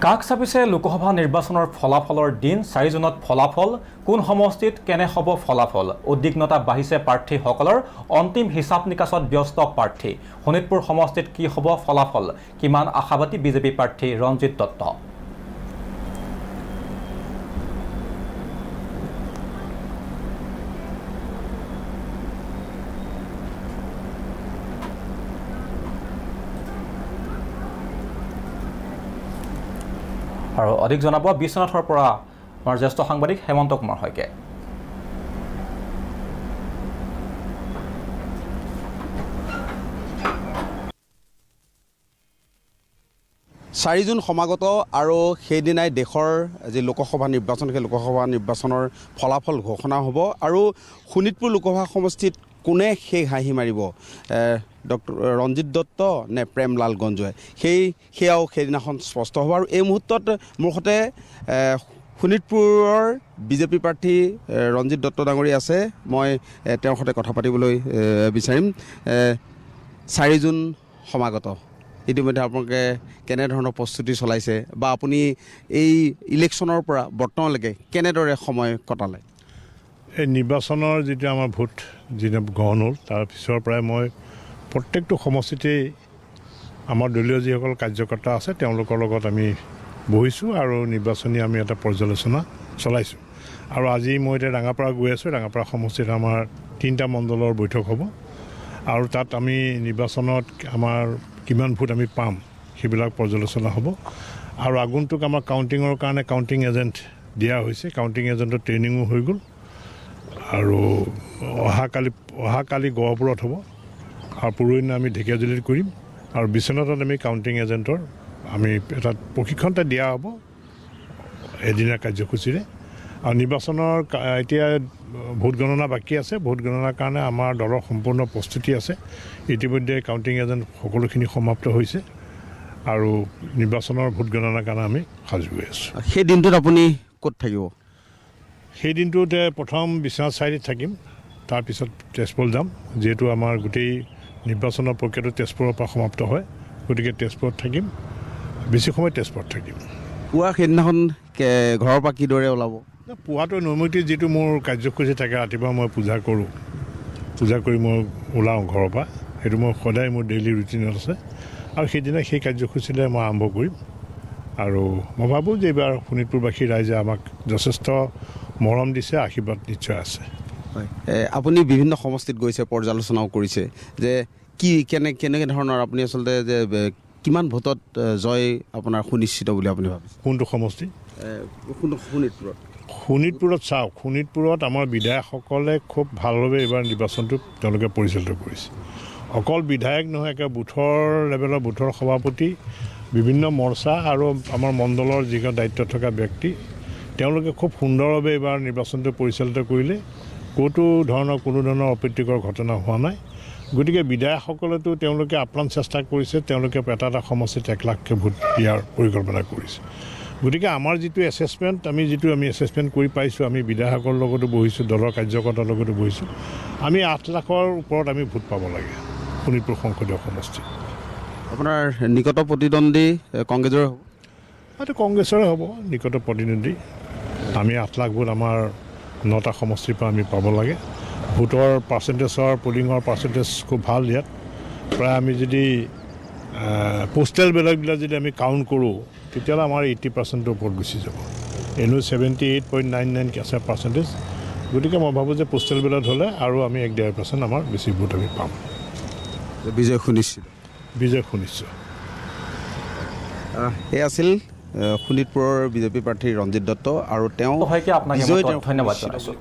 কাষ চাপিছে লোকসভা নিৰ্বাচনৰ ফলাফলৰ দিন 4 জুনত ফলাফল কোন সমষ্টিত কেনে হ'ব ফলাফল উদ্বিগ্নতা বাঢ়িছে প্ৰাৰ্থীসকলৰ অন্তিম হিচাপ নিকাচত ব্যস্ত প্ৰাৰ্থী শোণিতপুৰ সমষ্টিত কি হ'ব ফলাফল কিমান আশাবাদী বিজেপি প্ৰাৰ্থী ৰঞ্জিত দত্ত আৰু অধিক জনাব বিশ্বনাথৰ পৰা আমাৰ জ্যেষ্ঠ সাংবাদিক হেমন্ত কুমাৰ হয়কে 4 জুন সমাগত আৰু সেইদিনাই দেশৰ যে লোকসভা নিৰ্বাচন সেই লোকসভা নিৰ্বাচনৰ ফলাফল ঘোষণা হ'ব আৰু শোণিতপুৰ লোকসভা সমষ্টিত কোনে সেই হাঁহি মাৰিব ডক্টৰ ৰঞ্জিত দত্ত নে প্ৰেমলাল গঞ্জুৱাই সেয়াও সেইদিনাখন স্পষ্ট হ'ব আৰু এই মুহূৰ্তত মোৰ সৈতে শোণিতপুৰৰ বিজেপি প্ৰাৰ্থী ৰঞ্জিত দত্ত ডাঙৰীয়া আছে মই তেওঁৰ সৈতে কথা পাতিবলৈ বিচাৰিম 4 জুন সমাগত ইতিমধ্যে আপোনালোকে কেনেধৰণৰ প্ৰস্তুতি চলাইছে বা আপুনি এই ইলেকশ্যনৰ পৰা বৰ্তমানলৈকে কেনেদৰে সময় কটালে এই নিৰ্বাচনৰ যিটো আমাৰ ভোট যিটো গ্ৰহণ হ'ল তাৰ পিছৰ পৰাই মই প্ৰত্যেকটো সমষ্টিতেই আমাৰ দলীয় যিসকল কাৰ্যকৰ্তা আছে তেওঁলোকৰ লগত আমি বহিছোঁ আৰু নিৰ্বাচনী আমি এটা পৰ্যালোচনা চলাইছোঁ আৰু আজি মই এতিয়া ৰাঙাপাৰা গৈ আছোঁ ৰাঙাপাৰা সমষ্টিত আমাৰ 3টা মণ্ডলৰ বৈঠক হ'ব আৰু তাত আমি নিৰ্বাচনত আমাৰ কিমান ভোট আমি পাম সেইবিলাক পৰ্যালোচনা হ'ব আৰু আগন্তুক আমাৰ কাউণ্টিঙৰ কাৰণে কাউণ্টিং এজেণ্ট দিয়া হৈছে কাউণ্টিং এজেণ্টৰ ট্ৰেইনিঙো হৈ গ'ল আৰু অহাকালি গহপুৰত হ'ব আৰু পৰহিদিনা আমি ঢেকীয়াজুলিত কৰিম আৰু বিশ্বনাথত আমি কাউণ্টিং এজেণ্টৰ আমি এটা প্ৰশিক্ষণ এটা দিয়া হ'ব এদিনীয়া কাৰ্যসূচীৰে আৰু নিৰ্বাচনৰ এতিয়া ভোট গণনা বাকী আছে ভোট গণনাৰ কাৰণে আমাৰ দলৰ সম্পূৰ্ণ প্ৰস্তুতি আছে ইতিমধ্যে কাউণ্টিং এজেণ্ট সকলোখিনি সমাপ্ত হৈছে আৰু নিৰ্বাচনৰ ভোট গণনাৰ কাৰণে আমি সাজু হৈ আছোঁ সেই দিনটোত আপুনি ক'ত থাকিব সেই দিনটোতে প্ৰথম বিশ্বনাথ চাৰিআলিত থাকিম তাৰপিছত তেজপুৰ যাম যিহেতু আমাৰ গোটেই নিৰ্বাচনৰ প্ৰক্ৰিয়াটো তেজপুৰৰ পৰা সমাপ্ত হয় গতিকে তেজপুৰত থাকিম বেছি সময় তেজপুৰত থাকিম পুৱা সেইদিনাখন ঘৰৰ পৰা কিদৰে ওলাব পুৱাটো নৈমিত্তিক যিটো মোৰ কাৰ্যসূচী থাকে ৰাতিপুৱা মই পূজা কৰোঁ পূজা কৰি মই ওলাওঁ ঘৰৰ পৰা সেইটো মই সদায় মোৰ ডেইলি ৰুটিনত আছে আৰু সেইদিনা সেই কাৰ্যসূচীৰে মই আৰম্ভ কৰিম আৰু মই ভাবোঁ যে এইবাৰ শোণিতপুৰবাসী ৰাইজে আমাক যথেষ্ট মৰম দিছে আশীৰ্বাদ নিশ্চয় আছে হয় আপুনি বিভিন্ন সমষ্টিত গৈছে পৰ্যালোচনাও কৰিছে যে কি কেনেকৈ ধৰণৰ আপুনি আচলতে যে কিমান ভোটত জয় আপোনাৰ সুনিশ্চিত বুলি আপুনি ভাবিছে কোনটো সমষ্টি শোণিতপুৰত চাওক শোণিতপুৰত আমাৰ বিধায়কসকলে খুব ভালভাৱে এইবাৰ নিৰ্বাচনটো তেওঁলোকে পৰিচালিত কৰিছে অকল বিধায়ক নহয় একে বুথৰ লেভেলৰ বুথৰ সভাপতি বিভিন্ন মৰ্চা আৰু আমাৰ মণ্ডলৰ যিখন দায়িত্বত থকা ব্যক্তি তেওঁলোকে খুব সুন্দৰভাৱে এইবাৰ নিৰ্বাচনটো পৰিচালিত কৰিলে কোনো ধৰণৰ অপ্ৰীতিকৰ ঘটনা হোৱা নাই গতিকে বিধায়কসকলেতো তেওঁলোকে আপ্ৰাণ চেষ্টা কৰিছে তেওঁলোকে এটা সমষ্টিত 1 লাখকৈ ভোট দিয়াৰ পৰিকল্পনা কৰিছে গতিকে আমাৰ যিটো এছেছমেণ্ট আমি এছেছমেণ্ট কৰি পাইছোঁ আমি বিধায়কৰ লগতো বহিছোঁ দলৰ কাৰ্যকৰ্তাৰ লগতো বহিছোঁ আমি 8 লাখৰ ওপৰত আমি ভোট পাব লাগে শোণিতপুৰ সংসদীয় সমষ্টি আপোনাৰ নিকট প্ৰতিদ্বন্দ্বী কংগ্ৰেছৰে হ'ব এইটো কংগ্ৰেছৰে হ'ব নিকট প্ৰতিদ্বন্দ্বী আমি 8 লাখ ভোট আমাৰ 9টা সমষ্টিৰ পৰা আমি পাব লাগে ভোটৰ পাৰ্চেণ্টেজৰ পলিঙৰ পাৰ্চেণ্টেজ খুব ভাল ইয়াত প্ৰায় আমি যদি পোষ্টেল বেলটবিলাক যদি আমি কাউণ্ট কৰোঁ তেতিয়াহ'লে আমাৰ 80% ওপৰত গুচি যাব এনেও 78.99 আছে পাৰ্চেণ্টেজ গতিকে মই ভাবোঁ যে পোষ্টেল বেলট হ'লে আৰু আমি 1.5% আমাৰ বেছি ভোট আমি পাম বিজয় সুনিশ্চিত এই আছিল শোণিতপুৰৰ বিজেপি প্ৰাৰ্থী ৰঞ্জিত দত্ত আৰু তেওঁ আপোনাক ধন্যবাদ জনাইছোঁ